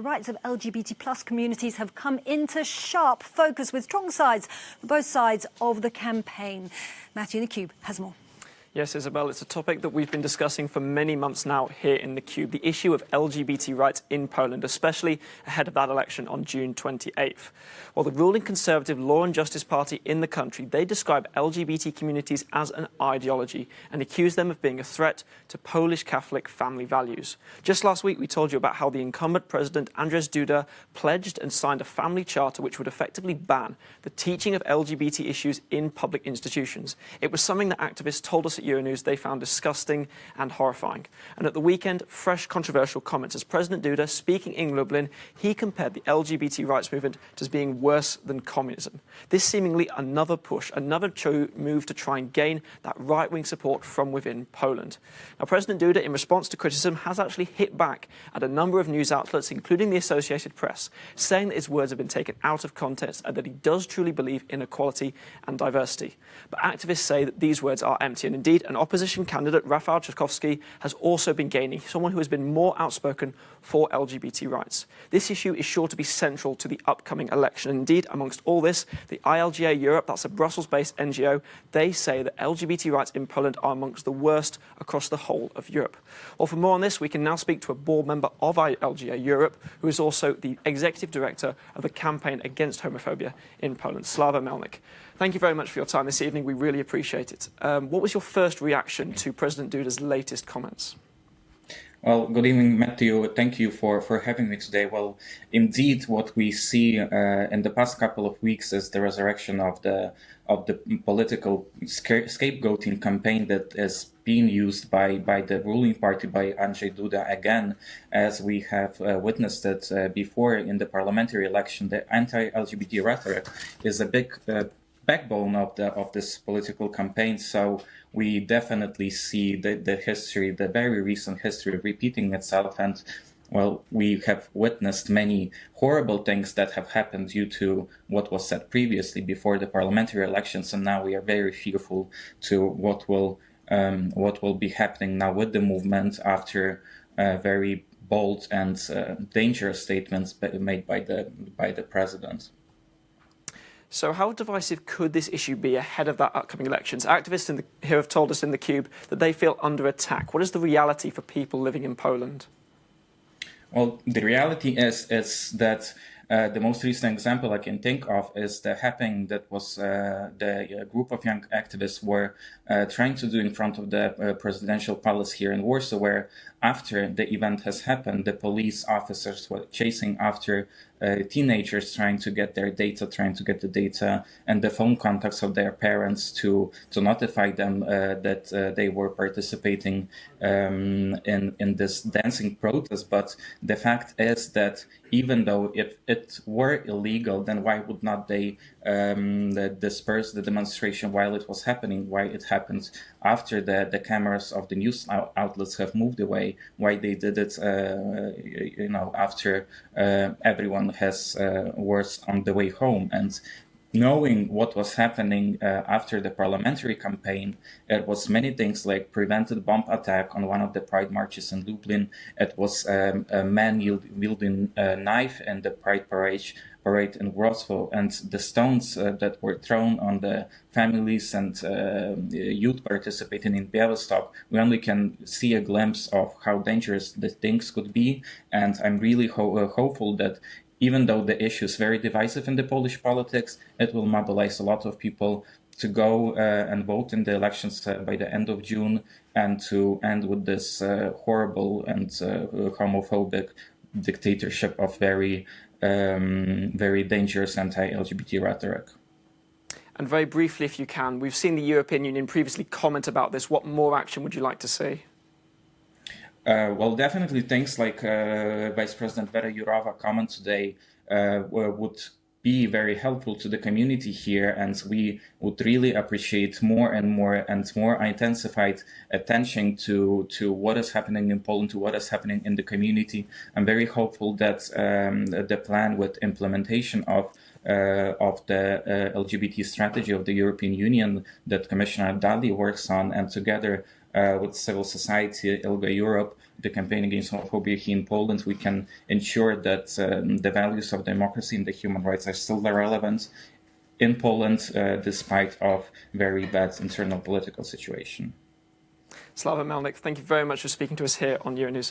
rights of LGBT plus communities have come into sharp focus with strong sides for both sides of the campaign. Matthew in the Cube has more. Yes, Isabel, it's a topic that we've been discussing for many months now here in the Cube, the issue of LGBT rights in Poland, especially ahead of that election on June 28th. Well, the ruling Conservative Law and Justice Party in the country, they describe LGBT communities as an ideology and accuse them of being a threat to Polish Catholic family values. Just last week, we told you about how the incumbent president, Andrzej Duda, pledged and signed a family charter which would effectively ban the teaching of LGBT issues in public institutions. It was something that activists told us at Euronews they found disgusting and horrifying. And at the weekend, fresh controversial comments as President Duda, speaking in Lublin, he compared the LGBT rights movement as being worse than communism. This seemingly another push, another move to try and gain that right-wing support from within Poland. Now, President Duda, in response to criticism, has actually hit back at a number of news outlets, including the Associated Press, saying that his words have been taken out of context and that he does truly believe in equality and diversity. But activists say that these words are empty, and indeed, an opposition candidate, Rafał Trzaskowski, has also been gaining, someone who has been more outspoken for LGBT rights. This issue is sure to be central to the upcoming election. Indeed, amongst all this, the ILGA Europe, that's a Brussels-based NGO, they say that LGBT rights in Poland are amongst the worst across the whole of Europe. Well, for more on this, we can now speak to a board member of ILGA Europe, who is also the executive director of the campaign against homophobia in Poland, Slava Melnik. Thank you very much for your time this evening. We really appreciate it. What was your first reaction to President Duda's latest comments? Well, good evening, Matthew. Thank you for having me today. Well, indeed, what we see in the past couple of weeks is the resurrection of the political scapegoating campaign that is being used by the ruling party, by Andrzej Duda again, as we have witnessed it before in the parliamentary election. The anti-LGBT rhetoric is a big backbone of this political campaign. So we definitely see the history, the very recent history repeating itself. And well, we have witnessed many horrible things that have happened due to what was said previously before the parliamentary elections. And now we are very fearful to what will be happening now with the movement after very bold and dangerous statements made by the president. So how divisive could this issue be ahead of that upcoming elections? Activists here have told us in the Cube that they feel under attack. What is the reality for people living in Poland? Well, the reality is that the most recent example I can think of is the happening that was the group of young activists were trying to do in front of the presidential palace here in Warsaw, where after the event has happened, the police officers were chasing after teenagers trying to get their data, trying to get the data and the phone contacts of their parents to notify them that they were participating in this dancing protest. But the fact is that even though if it were illegal, then why would not they disperse the demonstration while it was happening? Why it happened after the cameras of the news outlets have moved away? Why they did it, after everyone was on the way home? And knowing what was happening after the parliamentary campaign, it was many things like prevented bomb attack on one of the pride marches in Lublin. It was a man wielding a knife in the pride parade in Wrocław, and the stones that were thrown on the families and youth participating in Białystok. We only can see a glimpse of how dangerous the things could be, and I'm really hopeful that even though the issue is very divisive in the Polish politics, it will mobilize a lot of people to go and vote in the elections by the end of June, and to end with this horrible and homophobic dictatorship of very dangerous anti-LGBT rhetoric. And very briefly, if you can, we've seen the European Union previously comment about this. What more action would you like to see? Well, definitely things like Vice President Vera Jourova comment today would be very helpful to the community here, and we would really appreciate more and more intensified attention to what is happening in Poland, to what is happening in the community. I'm very hopeful that the plan with implementation of the LGBT strategy of the European Union that Commissioner Dalli works on, and together with civil society, ILGA Europe, the campaign against homophobia here in Poland, we can ensure that the values of democracy and the human rights are still relevant in Poland, despite of very bad internal political situation. Slava Melnik, thank you very much for speaking to us here on Euronews.